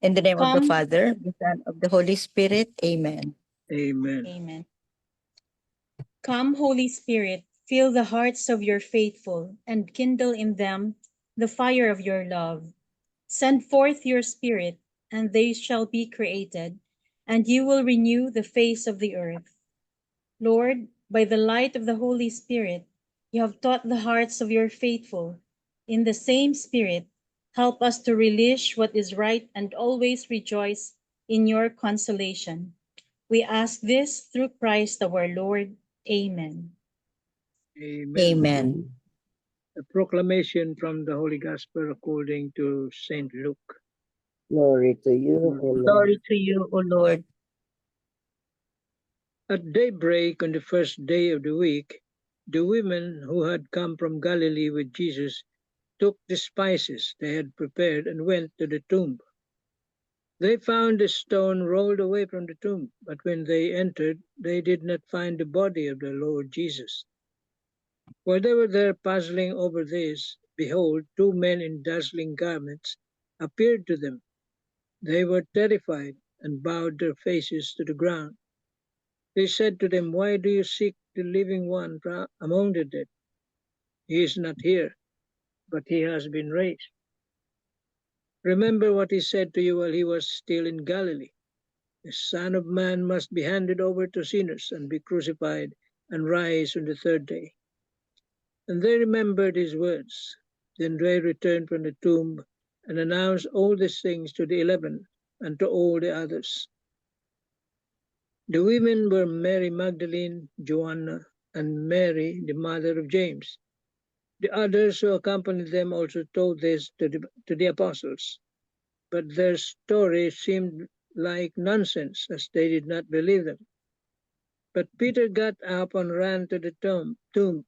In the name of the Come. Father, the Son, of the Holy Spirit. Amen. Amen. Amen. Come, Holy Spirit, fill the hearts of your faithful and kindle in them the fire of your love. Send forth your Spirit, and they shall be created, and you will renew the face of the earth. Lord, by the light of the Holy Spirit, you have taught the hearts of your faithful. In the same Spirit, help us to relish what is right and always rejoice in your consolation. We ask this through Christ our Lord. Amen. Amen. Amen. A proclamation from the Holy Gospel according to Saint Luke. Glory to you, O Lord. Glory to you, O Lord. At daybreak on the first day of the week, the women who had come from Galilee with Jesus took the spices they had prepared and went to the tomb. They found the stone rolled away from the tomb, but when they entered, they did not find the body of the Lord Jesus. While they were there puzzling over this, behold, two men in dazzling garments appeared to them. They were terrified and bowed their faces to the ground. They said to them, "Why do you seek the living one among the dead? He is not here, but he has been raised. Remember what he said to you while he was still in Galilee. The Son of Man must be handed over to sinners and be crucified and rise on the third day." And they remembered his words. Then they returned from the tomb and announced all these things to the 11 and to all the others. The women were Mary Magdalene, Joanna, and Mary, the mother of James. The others who accompanied them also told this to the apostles. But their story seemed like nonsense, as they did not believe them. But Peter got up and ran to the tomb,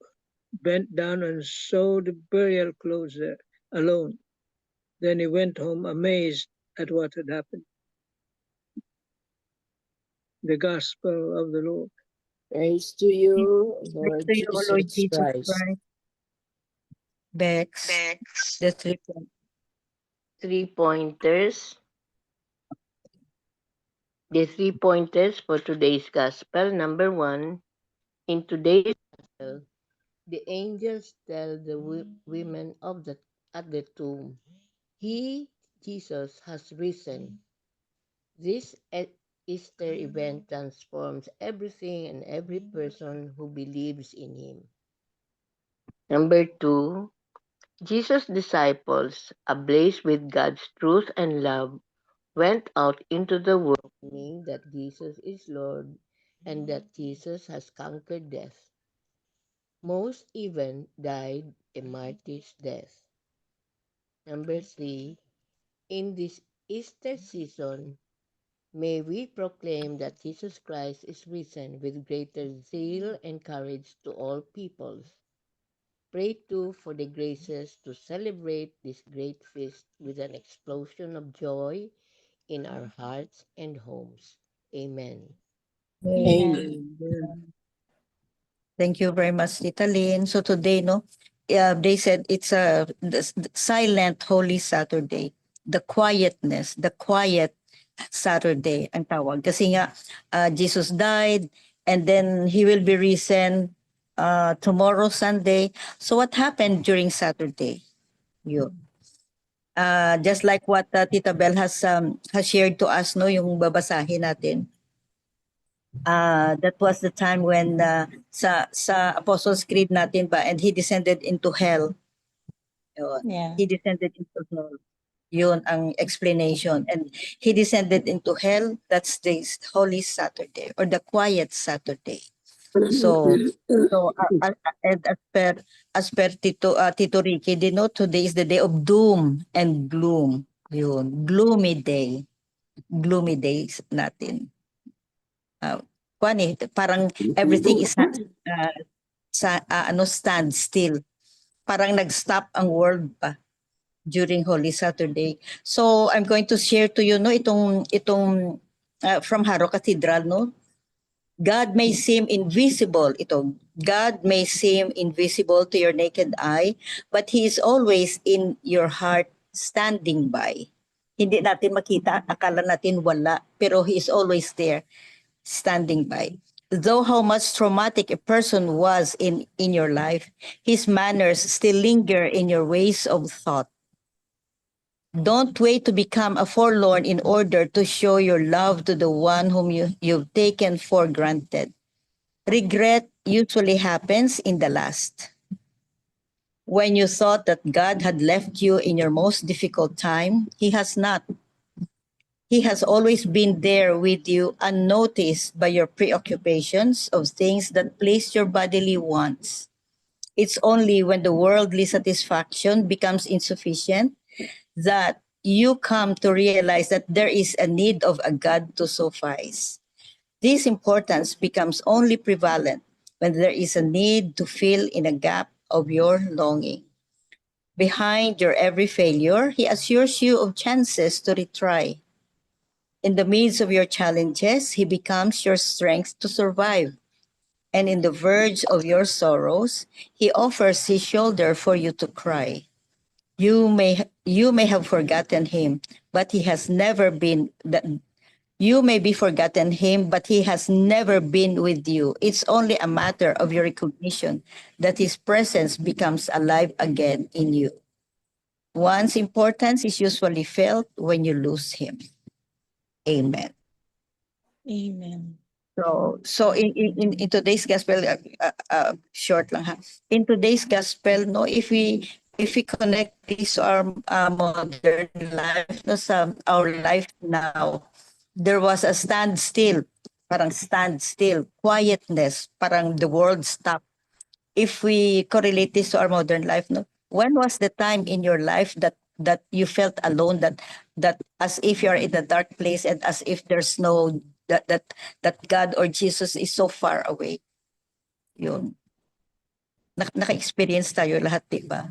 bent down and saw the burial clothes there alone. Then he went home amazed at what had happened. The Gospel of the Lord. Praise to you, Lord Praise to you, O Lord Jesus Jesus Christ. Christ. Bex, the 3 points. 3 pointers. The 3 pointers for today's Gospel. Number 1, in today's Gospel, the angels tell the women at the tomb, He, Jesus, has risen. This Easter event transforms everything and every person who believes in Him. Number 2, Jesus' disciples, ablaze with God's truth and love, went out into the world, proclaiming that Jesus is Lord and that Jesus has conquered death. Most even died a martyr's death. Number 3, in this Easter season, may we proclaim that Jesus Christ is risen with greater zeal and courage to all peoples. Pray too for the graces to celebrate this great feast with an explosion of joy in our hearts and homes. Amen. Amen. Amen. Thank you very much, Tita Lynn. So today, they said it's a silent Holy Saturday. The quietness, the quiet Saturday ang tawag. Kasi nga, Jesus died and then He will be risen tomorrow, Sunday. So what happened during Saturday? Yun. Just like what Tita Bell has shared to us, no, yung babasahin natin. That was the time when sa Apostles' Creed natin pa, and He descended into hell. Yun. Yeah. He descended into hell. Yun ang explanation. And He descended into hell, that's the Holy Saturday or the quiet Saturday. So and as per Tito Ricky, today is the day of doom and gloom. Yun, gloomy day. Gloomy days natin. Parang everything is stand still. Parang nag-stop ang world pa during Holy Saturday. So I'm going to share to you itong from Haro Cathedral, no. God may seem invisible. God may seem invisible to your naked eye, but He is always in your heart, standing by. Hindi natin makita, akala natin wala, pero He is always there, standing by. Though how much traumatic a person was in your life, His manners still linger in your ways of thought. Don't wait to become a forlorn in order to show your love to the one whom you've taken for granted. Regret usually happens in the last. When you thought that God had left you in your most difficult time, He has not. He has always been there with you, unnoticed by your preoccupations of things that please your bodily wants. It's only when the worldly satisfaction becomes insufficient that you come to realize that there is a need of a God to suffice. This importance becomes only prevalent when there is a need to fill in a gap of your longing. Behind your every failure, He assures you of chances to retry. In the midst of your challenges, He becomes your strength to survive. And in the verge of your sorrows, He offers His shoulder for you to cry. You may have forgotten Him, but He has never been that. You may be forgotten Him, but He has never been with you. It's only a matter of your recognition that His presence becomes alive again in you. One's importance is usually felt when you lose Him. Amen. Amen. So in today's gospel, short lang ha. In today's gospel, no, if we connect this to our modern life, no, sa our life now, there was a standstill, parang standstill, quietness, parang the world stopped. If we correlate this to our modern life, no, when was the time in your life that you felt alone, that as if you're in a dark place and as if there's no that God or Jesus is so far away? Yun. Naka-experience tayo lahat, di ba?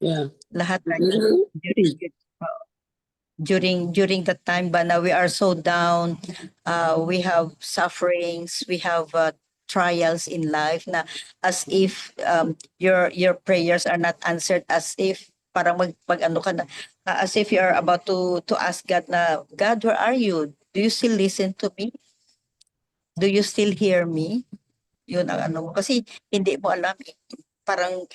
Yeah. Lahat tayo during that time ba na we are so down, we have sufferings, we have trials in life na as if your prayers are not answered, as if parang mag ano ka na, as if you are about to ask God na, God, where are you? Do you still listen to me? Do you still hear me? Yun ang ano mo. Kasi hindi mo alam eh. Parang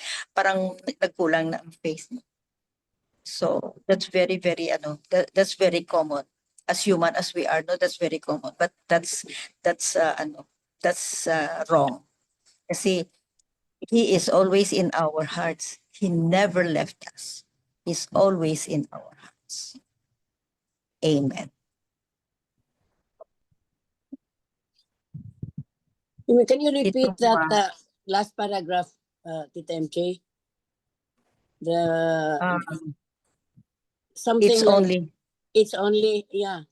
nagkulang na ang faith mo. So that's very, very that's very common. As human as we are, no, that's very common. But that's wrong. Kasi He is always in our hearts. He never left us. He's always in our hearts. Amen. Can you repeat Ito that pa. last paragraph, Tita MJ? The something It's like only it's only, yeah.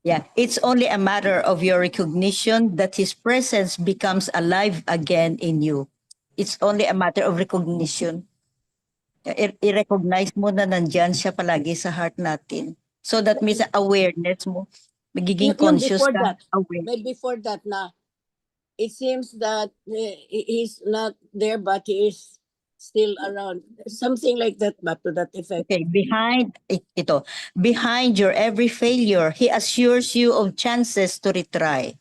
Yeah, it's only a matter of your recognition that His presence becomes alive again in you. It's only a matter of recognition. I-recognize mo na nandyan siya palagi sa heart natin. So that means awareness mo. Magiging Yung conscious before ka. that, Aware. but before that na, it seems that he's not there, but he is still around. Something like that, but to that effect. Okay, behind your every failure, He assures you of chances to retry.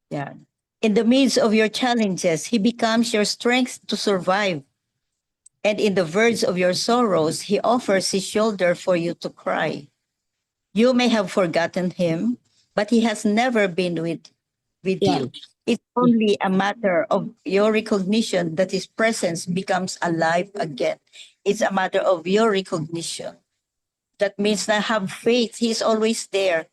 Yeah. In the midst of your challenges, He becomes your strength to survive. And in the verge of your sorrows, He offers His shoulder for you to cry. You may have forgotten Him, but He has never been with Yeah. you. It's only a matter of your recognition that His presence becomes alive again. It's a matter of your recognition. That means na have faith. He's always there.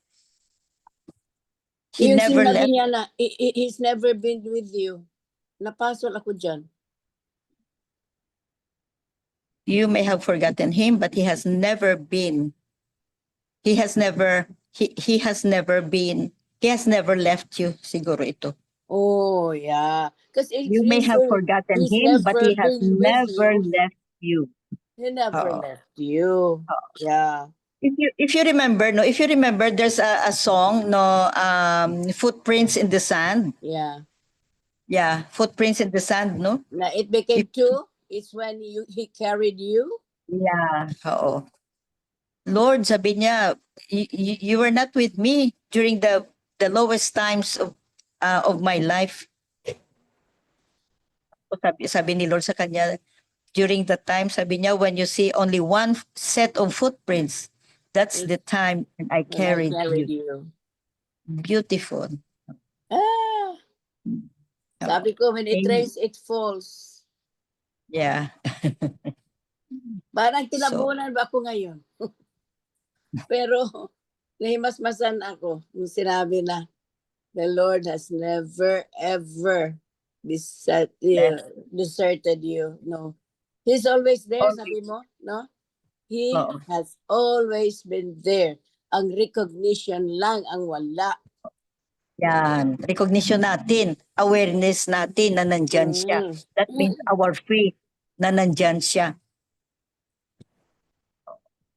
He Yung never sinabi left. niya na, he's never been with you. Napasol ako dyan. You may have forgotten Him, but He has never been. He has never left you. Siguro ito. Oh, yeah. Because You may have forgotten he's Him, but never He has been with never you. left you. He never Oo. left you. Yeah. If you remember, there's a song, no, Footprints in the Sand. Yeah. Yeah, Footprints in the Sand, no? Na it became two. It's when he carried you. Yeah, oo. Lord, sabi niya, you were not with me during the lowest times of my life. Sabi ni Lord sa kanya, during the time, sabi niya, when you see only one set of footprints, that's the time when I When I carried carried you. you. Beautiful. Ah, sabi ko, when it Amen. rains, it falls. Yeah. Parang So, tinabunan ba ako ngayon? Pero, nahimasmasan ako nung sinabi na, the Lord has never, ever deserted you. No. He's always there, sabi mo, no? He oo. has always been there. Ang recognition lang ang wala. Yan. Recognition natin, awareness natin na nandyan siya. Mm. That means our faith na nandyan siya.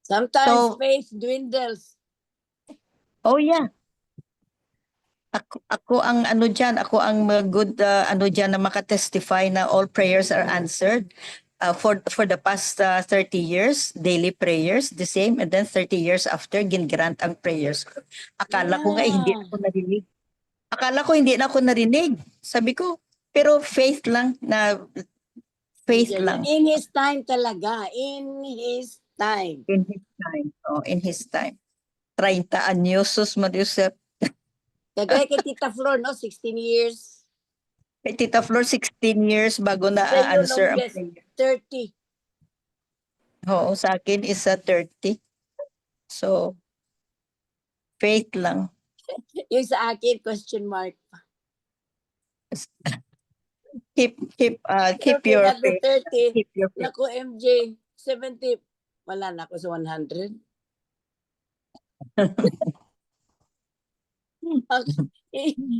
Sometimes So, faith dwindles. oh yeah. Ako ang ano dyan, ako ang good ano dyan na makatestify na all prayers are answered. For the past 30 years, daily prayers, the same, and then 30 years after, gingrant ang prayers ko. Akala ko nga hindi Yeah. ako narinig. Akala ko hindi na ako narinig. Sabi ko, pero faith lang na, faith Nandiyan lang. yan. In His time talaga. In His time. In His time. Oh, in His time. 30 anyos, sus Mariusep. Kagaya kay Tita Flor, no? 16 years. Kay Tita Flor, 16 years bago na Sa inyo, answer ang longest, prayer. 30. Oo, sa akin is 30. So, faith lang. Yung sa akin, question mark. Keep Looking your at the faith. 30, Keep your faith. naku, MJ, 70. Wala na ako sa 100.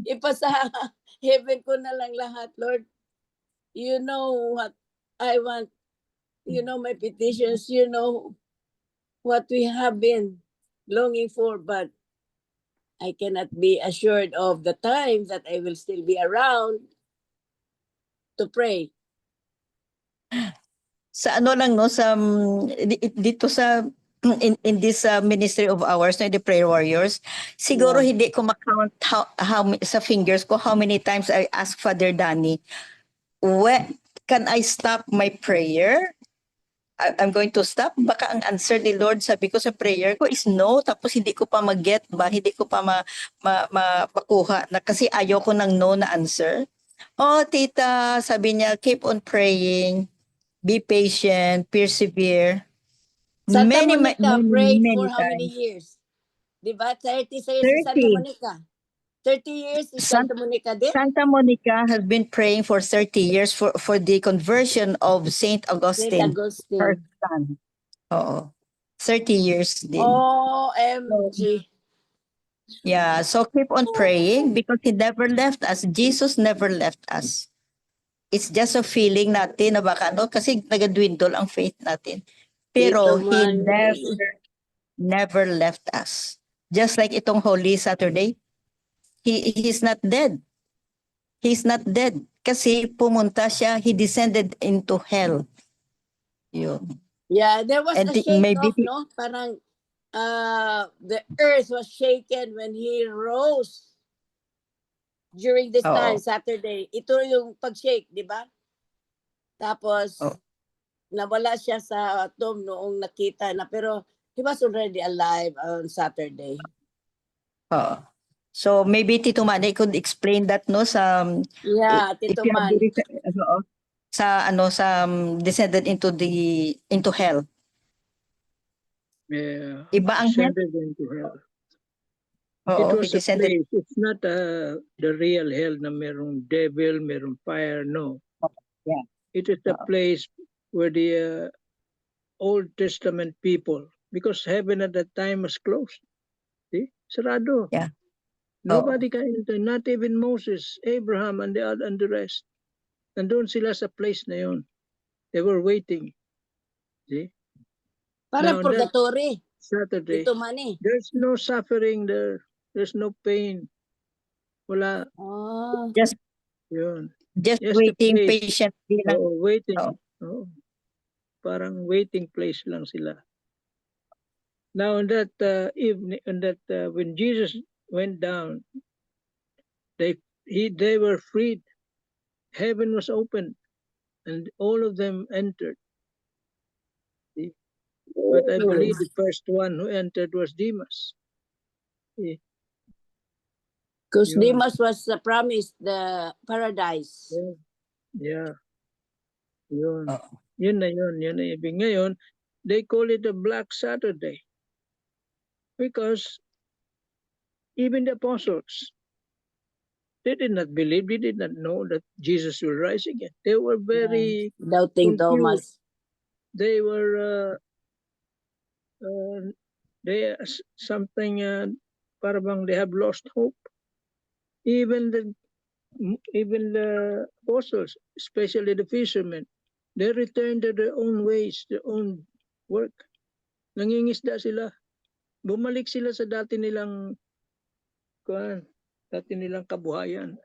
Ipasa heaven ko na lang lahat, Lord. You know what I want. You know my petitions. You know what we have been longing for, but I cannot be assured of the time that I will still be around to pray. Sa ano lang no, sa dito sa in this ministry of ours, no, the prayer warriors, siguro Yeah. hindi ko ma-count how sa fingers ko how many times I ask Father Danny, when can I stop my prayer? I'm going to stop. Baka ang answer ni Lord, sabi ko sa prayer ko is no. Tapos hindi ko pa mag-get ba? Hindi ko pa makuha. Na, kasi ayoko ng no na answer. Oh, tita, sabi niya, keep on praying. Be patient. Persevere. Santa Many, Monica many, prayed many for how many times. years? Diba? 30 sa si Santa 30. Monica. 30 years si Santa Monica din? Santa Monica has been praying for 30 years for the conversion of Saint St. Augustine, her Augustine. son. Oo. 30 years din. OMG. Yeah, so keep on praying because He never left us. Jesus never left us. It's just a feeling natin na baka ano, kasi nagadwindle ang faith natin. Pero Ito He man. never left us. Just like itong Holy Saturday, He's not dead. He's not dead. Kasi pumunta siya, He descended into hell. Yun. Yeah, there was And a shake maybe off, no? Parang the earth was shaken when He rose during this time, Saturday. Ito yung pag-shake, di ba? Tapos, Oh. nawala siya sa tomb noong nakita na, pero He was already alive on Saturday. So maybe Tito Manny could explain that no sa Yeah, if Tito you have Man. sa descended into hell. Yeah, Iba ang hell. descended into hell. Oo, It he was a descended. place. It's not the real hell na merong devil, merong fire. No. Yeah. It is a Oo. place where the Old Testament people, because heaven at that time was closed. See? Sarado. Yeah. Nobody can enter, not even Moses, Abraham, and the rest. Nandun sila sa place na yun. They were waiting. See? Parang Now, that purgatory. Saturday, Tito Manny. there's no suffering there. There's no pain. Wala. Oh. Just Yun. just Just a waiting place. patiently lang. Oh, waiting. Oh. Oh. Parang waiting place lang sila. Now on that evening, on that when Jesus went down, they were freed. Heaven was opened, and all of them entered. See? But I believe the first one who entered was Demas. See? Because Yun. Demas was promised the paradise. Yeah. Yeah. Yun. Oo. Yun na yun. Yun na ibig. Ngayon, they call it a Black Saturday. Because even the apostles, they did not believe, they did not know that Jesus will rise again. They were very Doubting confused. Thomas. They were, something, parang they have lost hope. Even the apostles, especially the fishermen, they returned to their own ways, their own work. Nangingisda sila. Bumalik sila sa dati nilang kabuhayan.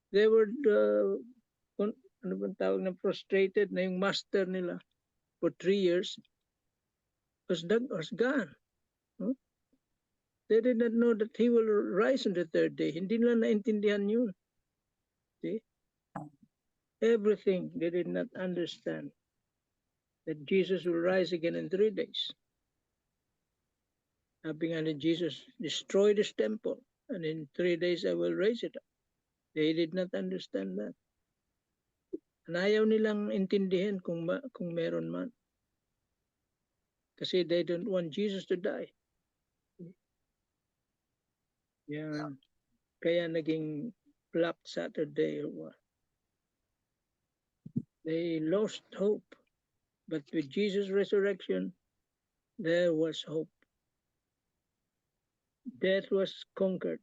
They were ano bang tawag na, frustrated na yung master nila for 3 years was gone. No? They did not know that he will rise on the third day. Hindi nila naintindihan yun. See? Everything they did not understand that Jesus will rise again in 3 days. Sabi nga ni Jesus, destroy this temple and in 3 days I will raise it up. They did not understand that. And ayaw nilang intindihin kung meron man. Kasi they don't want Jesus to die. Yan. Kaya naging Black Saturday or what. They lost hope. But with Jesus' resurrection, there was hope. Death was conquered,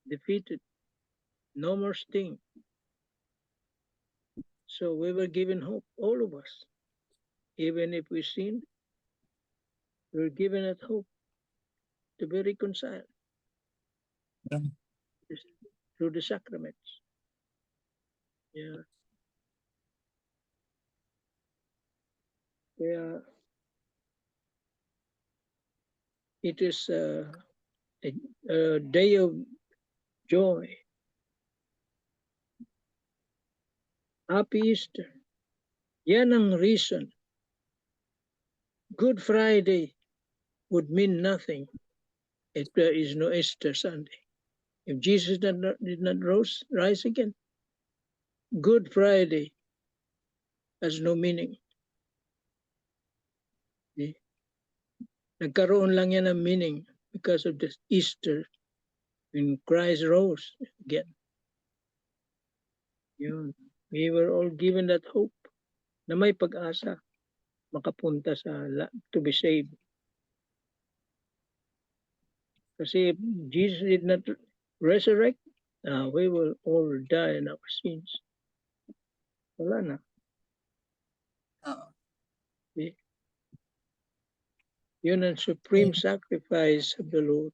defeated. No more sting. So we were given hope, all of us. Even if we sinned, we were given that hope to be reconciled through the sacraments. Yeah. Yeah. It is a day of joy. Happy Easter. Yan ang reason. Good Friday would mean nothing if there is no Easter Sunday. If Jesus did not rise again, Good Friday has no meaning. See? Nagkaroon lang yan ng meaning because of this Easter when Christ rose again. Yun. We were all given that hope na may pag-asa makapunta to be saved. Kasi if Jesus did not resurrect, we will all die in our sins. Wala na. Oo. See? Yun ang supreme sacrifice of the Lord.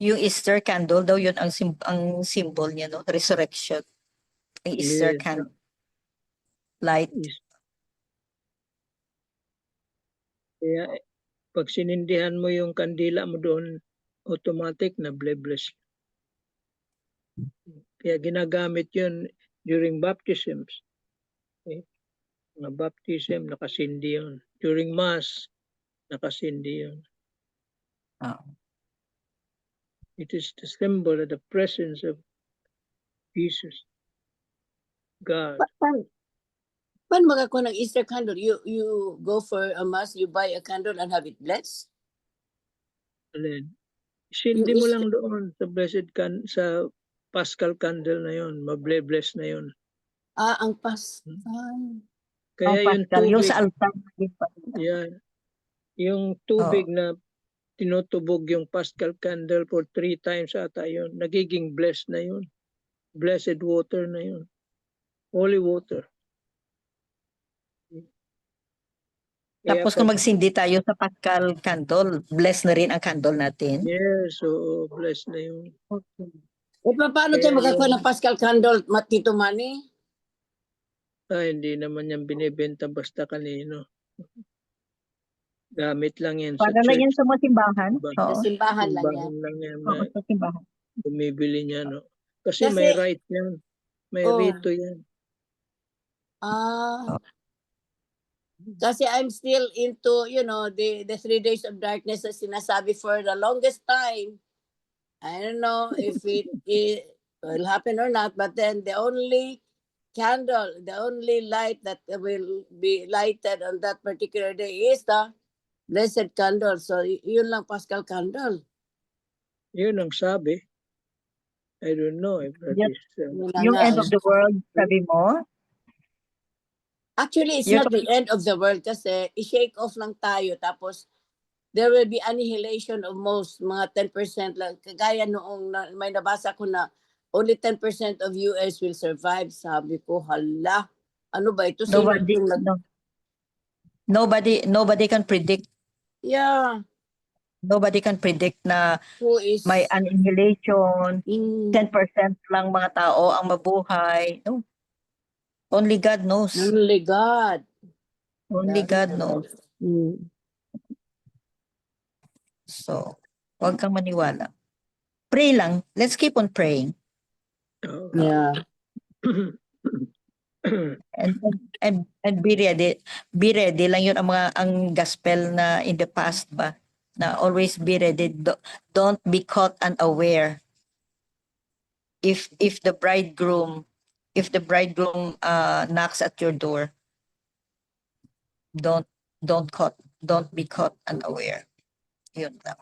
Yung Easter candle daw, yun ang symbol niya, no? Resurrection. Ang Easter Yes. candle. Light. Kaya pag sinindihan mo yung kandila mo doon, automatic na bless. Kaya ginagamit yun during baptisms. Okay? Mga baptism, nakasindi yun. During Mass, nakasindi yun. Oo. It is the symbol of the presence of Jesus, God. Paano magkakuha ng Easter candle? You go for a mass, you buy a candle and have it blessed? Alin? Sindi mo Easter- lang doon sa sa Paschal candle na yun. Mable-bless na yun. Ang Kaya yung Pascal, yung tubig, sa altar. yan, yung tubig na tinutubog yung Paschal candle for 3 times ata yun. Nagiging blessed na yun. Blessed water na yun. Holy water. Tapos kung magsindi tayo sa Pascal candle, bless na rin ang candle natin. Yes, so blessed na yun. paano tayo Kaya magkakuha yung- ng Pascal candle, Tito Manny? Hindi naman yan binibenta basta kanino. Gamit lang yan sa Para lang yan church. sa mga simbahan. Ba- Oo. Sa simbahan lang yan. Simbahan lang yan Oo, sa simbahan. bumibili niya, no? Kasi Kasi, may right yan. May oh, rito yan. ah, kasi I'm still into, the 3 days of darkness na sinasabi for the longest time. I don't know if it will happen or not, but then the only light that will be lighted on that particular day is the blessed candle. So, yun lang, Paschal candle. Yun ang sabi. I don't know if that Yes. is... Yun na Yung nga, end eh. of the world, sabi mo? Actually, it's You're not the end of the world kasi i-shake off lang tayo tapos there will be annihilation of most, mga 10% lang. Kagaya noong may nabasa ko na only 10% of US will survive. Sabi ko, hala, ano ba ito? Sino Nobody, yung no, nobody can predict. Yeah, Nobody can predict na who is... may annihilation, Mm, 10% lang mga tao ang mabuhay. No. Only God knows. only God. Only God knows. Mm. So, huwag kang maniwala. Pray lang. Let's keep on praying. Yeah. And be ready. Be ready lang yun ang gospel na in the past ba? Na always be ready. Don't be caught unaware. If the bridegroom knocks at your door, don't be caught unaware. Yun lang.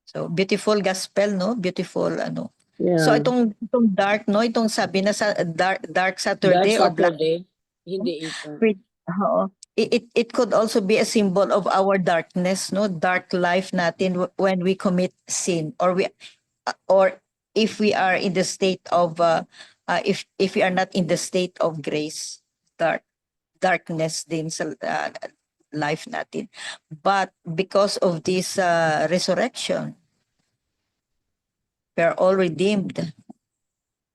So beautiful gospel, no? Beautiful ano. Yeah. So itong dark, no? Itong sabi na sa dark Dark Saturday or black, Saturday, hindi ito. oo. It could also be a symbol of our darkness, no? Dark life natin when we commit sin, or if we are in the state of if we are not in the state of grace, darkness din sa life natin. But because of this resurrection, we are all redeemed.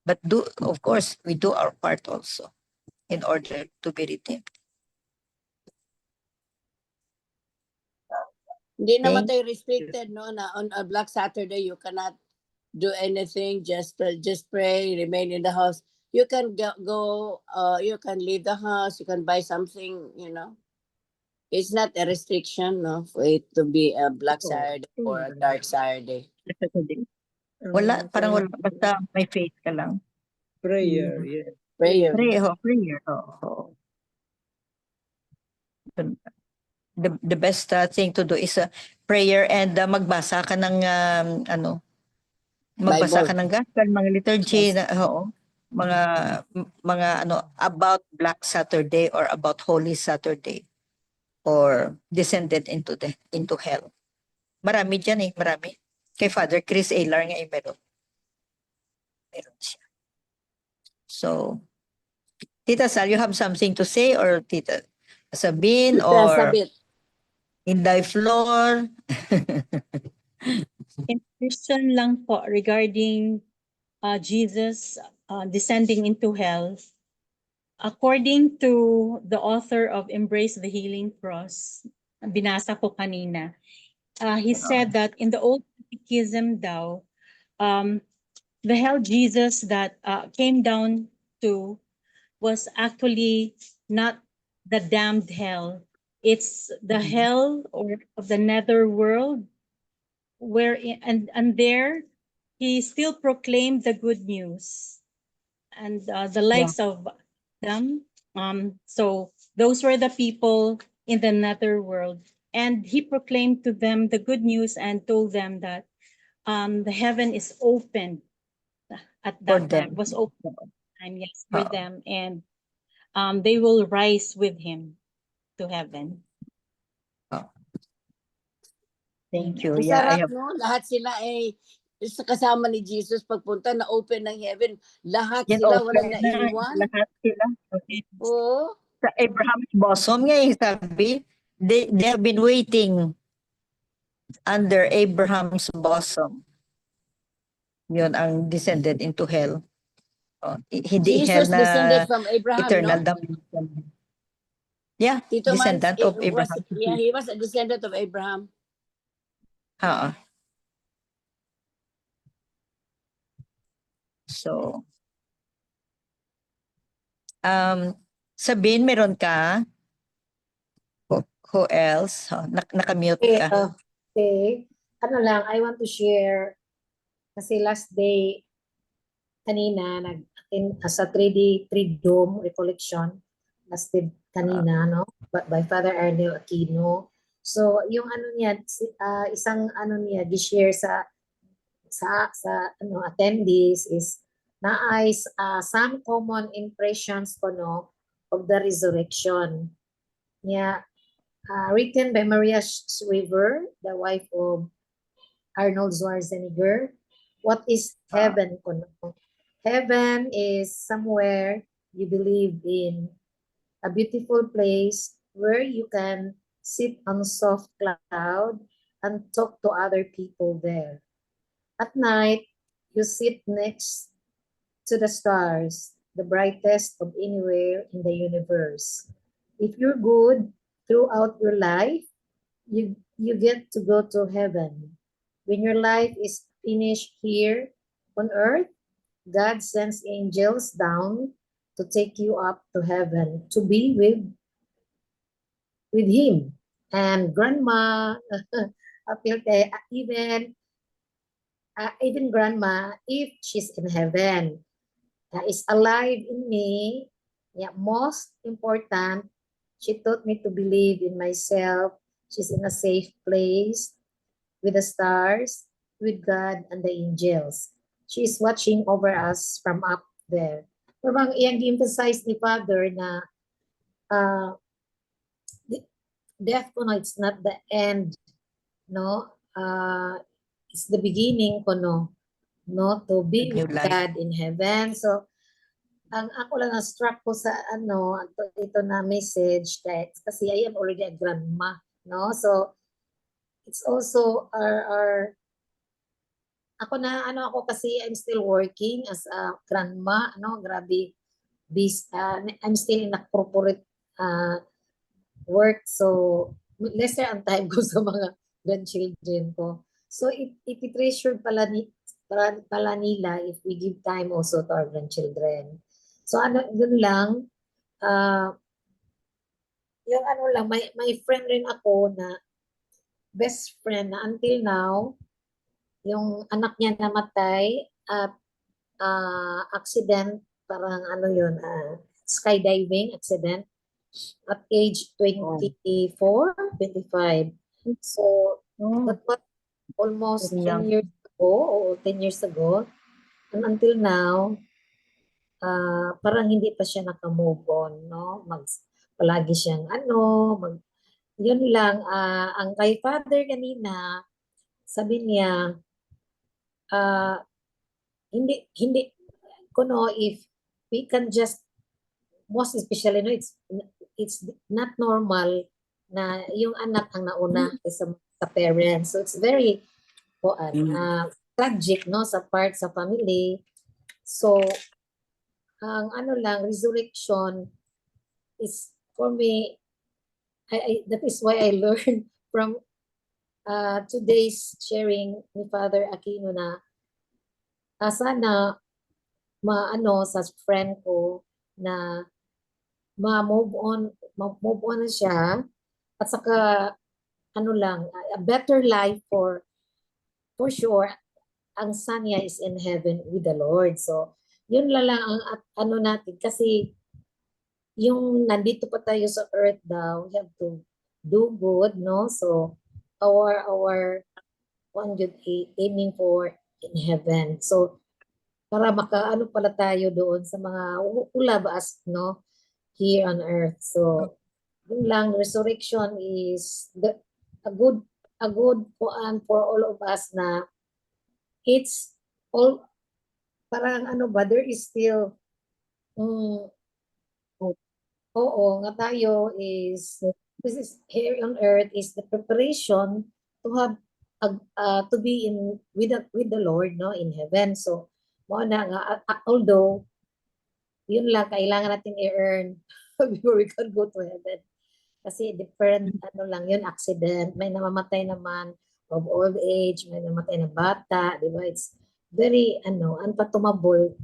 But of course, we do our part also in order to be redeemed. Hindi naman tayo restricted, no, na on a Black Saturday you cannot do anything, just pray, remain in the house. You can go, you can leave the house, you can buy something, It's not a restriction, no, for it to be a Black Saturday or a Dark Saturday. Wala, parang wala. Basta may faith ka lang. Prayer, yeah. Prayer. Prayer. Oh. The best thing to do is prayer and magbasa ka ng magbasa Bible. ka ng gospel, mga liturgy, Yes. mga about Black Saturday or about Holy Saturday or descended into hell. Marami diyan marami. Kay Father Chris Aylar nga meron siya. So, Tita Sal, you have something to say, or Tita Sabine, or Sabit. Inday Flor? Question lang po regarding Jesus descending into hell. According to the author of Embrace the Healing Cross, binasa ko kanina, he said that in the Old Catechism daw, the hell Jesus that came down to was actually not the damned hell. It's the hell or of the nether world, where and there he still proclaimed the good news, and the likes of them. So those were the people in the nether world, and he proclaimed to them the good news and told them that the heaven is open at For that them. time, was open time, yes, for them, and they will rise with him to heaven. Thank you. Ang Yeah, I sarap, have. no? Lahat sila sa kasama ni Jesus pagpunta na open ng heaven. Lahat Yan, sila, open walang na, naiwan. lahat sila. Okay. Oo. Sa Abraham's bosom nga sabi, they have been waiting under Abraham's bosom. Yun ang descended into hell. Hindi Jesus na descended from Abraham, eternal no? damnation. Yeah, Tito Mans, descendant of Abraham. he was a descendant of Abraham. Oo. So, Sabine, meron ka? Who else? Nakamute Okay, ka. okay. Ano lang, I want to share kasi last day kanina nag-attend sa 3D Triduum recollection last day kanina no by Father Arnel Aquino. So yung ano niya isang ano niya gi-share sa ano attendees is naay some common impressions ko no of the resurrection. Niya written by Maria Shriver, the wife of Arnold Schwarzenegger. What is heaven? Heaven is somewhere you believe in, a beautiful place where you can sit on soft cloud and talk to other people there. At night, you sit next to the stars, the brightest of anywhere in the universe. If you're good throughout your life, you get to go to heaven. When your life is finished here on earth, God sends angels down to take you up to heaven to be with him. And grandma even grandma, if she's in heaven, is alive in me. Yeah, most important, she taught me to believe in myself. She's in a safe place with the stars, with God and the angels. She is watching over us from up there. Parang iyang emphasize ni Father na death ko no, it's not the end, no? It's the beginning ko no? To be New with life. God in heaven. So, ang ako lang na-struck ko sa ito na message kasi I am already a grandma, no? So, it's also our ako na ako kasi I'm still working as a grandma, no? Grabe, I'm still in a corporate work, so lesser ang time ko sa mga grandchildren ko. So, iti-treasure pala nila if we give time also to our grandchildren. So yun lang, yung may friend rin ako na best friend na until now, yung anak niya namatay at accident, parang skydiving accident at age 24, 25. So, that was almost 10 years ago or 10 years ago. And until now, parang hindi pa siya naka-move on, no? Palagi siyang yun lang, ang kay Father kanina, sabi niya, hindi ko if we can just, most especially, no, it's not normal na yung anak ang nauna sa parents. So it's very tragic, no, sa family. So, ang resurrection is for me, that is why I learned from today's sharing ni Father Aquino na sana sa friend ko na move on na siya at saka a better life for sure. Ang son niya is in heaven with the Lord. So yun lang ang natin kasi yung nandito pa tayo sa earth daw, we have to do good, no? So our one good aiming for in heaven. So para makaano pala tayo doon sa mga ulabas, no? Here on earth. So yun lang, resurrection is a good for all of us na it's all parang there is still nga tayo is this is here on earth is the preparation to have to be in with the Lord, no, in heaven. So mo na nga although yun lang, kailangan natin i-earn before we can go to heaven. Kasi different, ano lang yun, accident. May namamatay naman of old age, may namatay na bata, di ba? It's very, unfathomable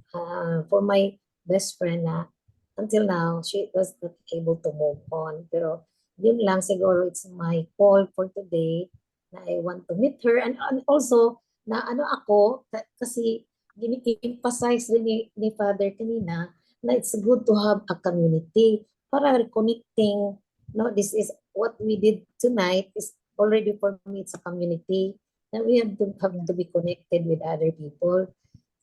for my best friend na until now, she was not able to move on. Pero yun lang, siguro it's my call for today na I want to meet her. And also, na ano ako, kasi gini-emphasize rin ni Father kanina, na it's good to have a community para reconnecting. No, this is what we did tonight is already for me, it's a community. And we have to be connected with other people.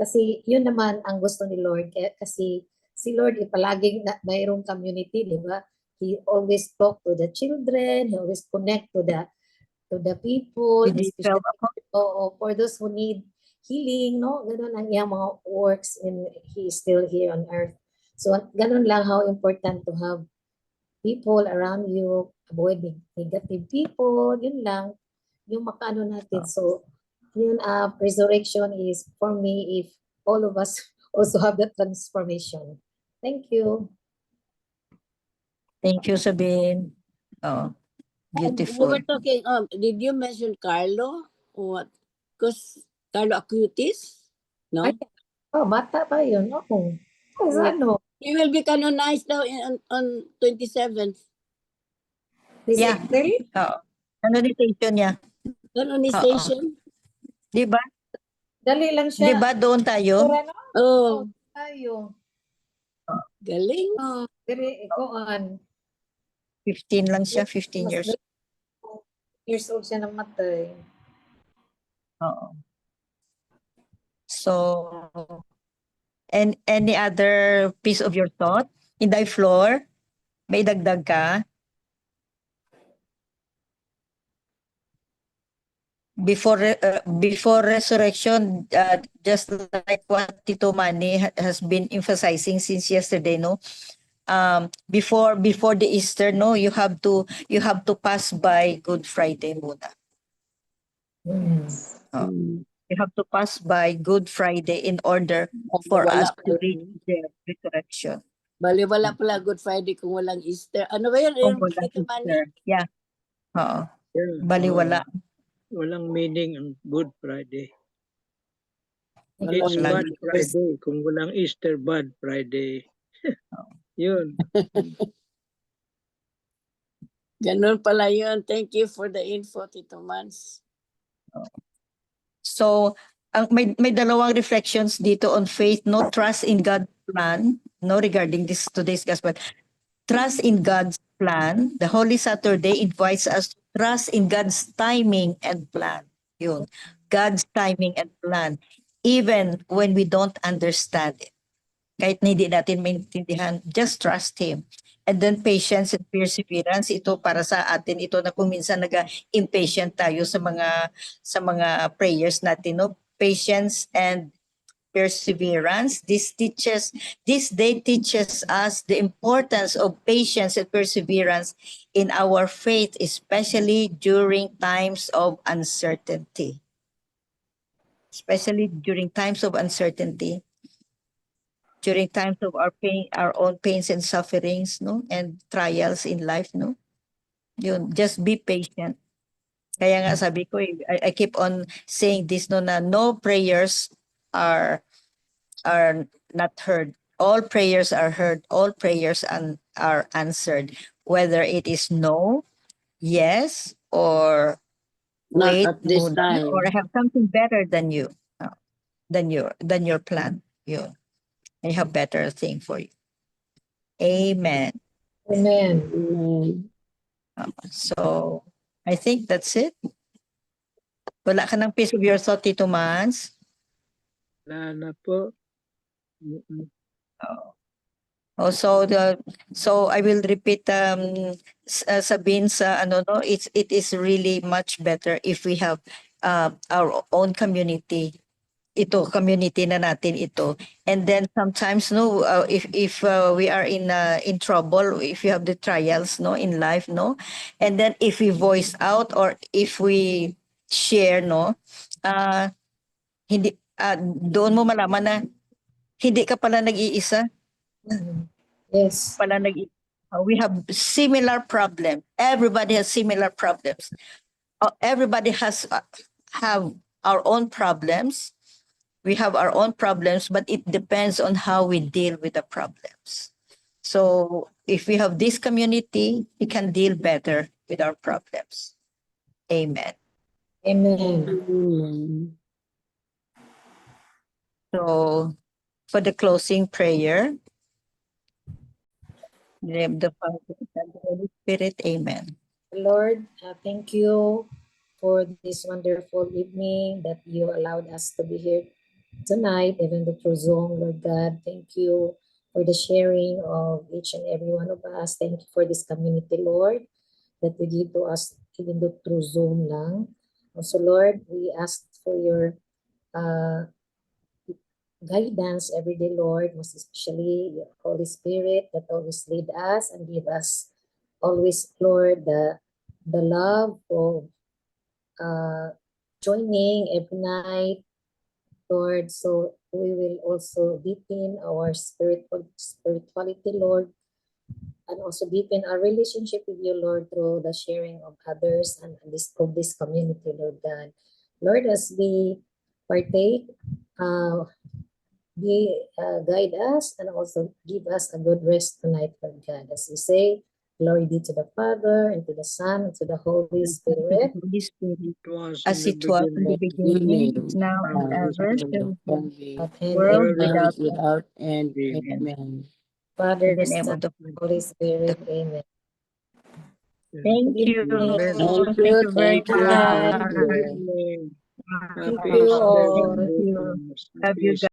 Kasi yun naman ang gusto ni Lord. Kasi si Lord, palaging mayroong community, di ba? He always talk to the children, he always connect to the people, Did you especially feel for those who need healing, no? Ganun ang iyang mga works when he is still here on earth. So, ganun lang how important to have people around you, avoid negative people, yun lang, yung makaano natin. So, yun, resurrection is for me if all of us also have that transformation. Thank you. Thank you, Sabine. Oh, We beautiful. were talking, did you mention Carlo? Or what? Because Carlo Acutis? No? Ay, bata pa yun. Oo. Kasi Yeah. ano, He will be canonized now on 27th. this Yeah. April? Oo. Canonization niya. Canonization? Di ba? Dali lang Di siya. ba doon tayo? Pura, no? Oh, Tayo. galing. Dali, ikoan. 15 lang siya, 15 Mas years. years old siya namatay. Oo. So, and any other piece of your thought? Inday Floor, may dagdag ka? Before resurrection, just like what Tito Manny has been emphasizing since yesterday, no? Before the Easter, no, you have to pass by Good Friday muna. Oh. You have to pass by Good Friday in order for us Baliwala to pala. reach the resurrection. Baliwala pala Good Friday kung walang Easter. Ano ba yun? Kung Yung walang Tito Manny? Easter. Yeah. Oo. Yeah, Baliwala. walang meaning ang Good Friday. Wala. It's Walang Bad Friday. Kung walang Easter, Bad Friday. Yun. Ganun pala yun. Thank you for the info, Tito Mans. So, may dalawang reflections dito on faith, no, trust in God's plan, no, regarding this today's gospel. Trust in God's plan. The Holy Saturday invites us to trust in God's timing and plan. Yun. God's timing and plan. Even when we don't understand it. Kahit hindi natin maintindihan, just trust Him. And then patience and perseverance, ito para sa atin, ito na kung minsan naga-impatient tayo sa mga prayers natin, no? Patience and perseverance. This day teaches us the importance of patience and perseverance in our faith, especially during times of uncertainty. Especially during times of uncertainty, during times of our pain, our own pains and sufferings, no, and trials in life, no. Yun, just be patient. Kaya nga sabi ko, I keep on saying this, no, na no prayers are not heard. All prayers are heard. All prayers are answered. Whether it is no, yes, or Not wait, at this muna, time. or I have something better than you, than your plan. You have better thing for you. Amen. Amen. Amen. So I think that's it. Wala ka ng piece of your thought, Tito Mans? Wala na po. Mm-mm. Oh, so I will repeat Sabine sa ano, no, it is really much better if we have our own community. Ito community na natin ito. And then sometimes, no, if we are in trouble, if you have the trials, no, in life, no, and then if we voice out or if we share, no, hindi doon mo malaman na hindi ka pala nag-iisa. Yes. Pala we have similar problem. Everybody has similar problems. Everybody has have our own problems. We have our own problems, but it depends on how we deal with the problems. So if we have this community, we can deal better with our problems. Amen. Amen. Amen. So for the closing prayer, in the name of the Father, and the Holy Spirit, amen. Lord, thank you for this wonderful evening that you allowed us to be here tonight, even though through Zoom, Lord God. Thank you for the sharing of each and every one of us. Thank you for this community, Lord, that you give to us even though through Zoom lang. Also, Lord, we ask for your uh, guidance every day, Lord, most especially your Holy Spirit that always lead us and give us always, Lord, the love of joining every night, Lord. So we will also deepen our spirituality, Lord, and also deepen our relationship with you, Lord, through the sharing of others and this community, Lord God. Lord, as we partake, guide us and also give us a good rest tonight, Lord God. As we say, glory be to the Father, and to the Son, and to the Holy Spirit. Holy Spirit, It was as in it the was in the beginning, beginning, it's now and ever, shall be, world world World without without end. end. Amen. Father, In the name Son, of the Holy Spirit. Amen. Thank Good you. evening. Thank you very Thank you, Bye. thank much. you. Evening. Thank Happy you Easter. all. Thank you. Have you Happy guys